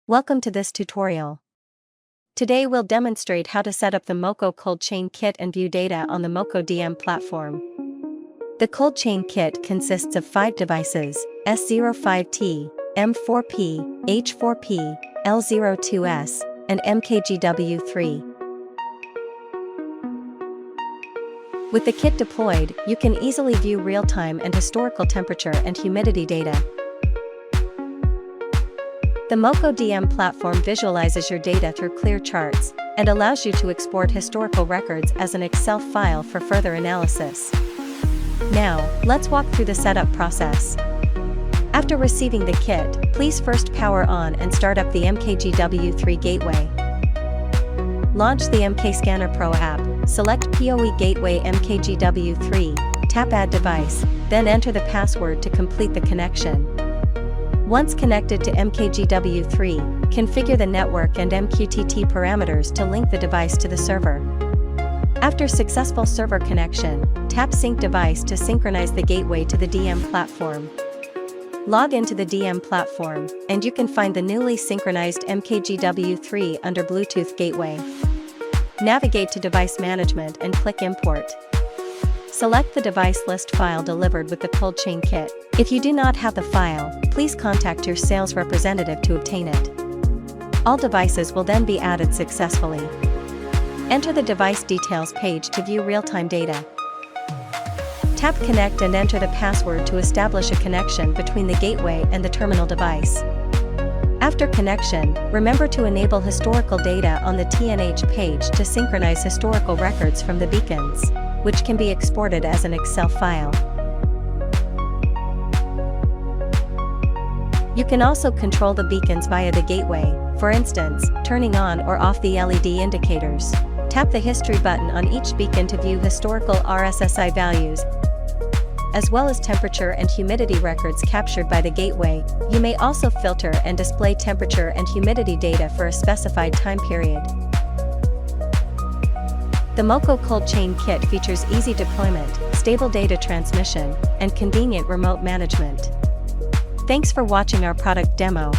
Welcome to this tutorial. Today we'll demonstrate how to set up the MOKO Cold Chain Kit and view data on the MOKO DM platform. The Cold Chain Kit consists of 5 devices: S05T, M4P, H4P, L02S, and MKGW3. With the kit deployed, you can easily view real-time and historical temperature and humidity data. The MOKO DM platform visualizes your data through clear charts and allows you to export historical records as an Excel file for further analysis. Now, let's walk through the setup process. After receiving the kit, please first power on and start up the MKGW3 gateway. Launch the MK Scanner Pro app, select PoE Gateway MKGW3, tap Add Device, then enter the password to complete the connection. Once connected to MKGW3, configure the network and MQTT parameters to link the device to the server. After successful server connection, tap Sync Device to synchronize the gateway to the DM platform. Log into the DM platform, and you can find the newly synchronized MKGW3 under Bluetooth Gateway. Navigate to Device Management and click Import. Select the device list file delivered with the Cold Chain Kit. If you do not have the file, please contact your sales representative to obtain it. All devices will then be added successfully. Enter the device details page to view real-time data. Tap Connect and enter the password to establish a connection between the gateway and the terminal device. After connection, remember to enable historical data on the TNH page to synchronize historical records from the beacons, which can be exported as an Excel file. You can also control the beacons via the gateway, for instance, turning on or off the LED indicators. Tap the History button on each beacon to view historical RSSI values, as well as temperature and humidity records captured by the gateway. You may also filter and display temperature and humidity data for a specified time period. The MOKO Cold Chain Kit features easy deployment, stable data transmission, and convenient remote management. Thanks for watching our product demo.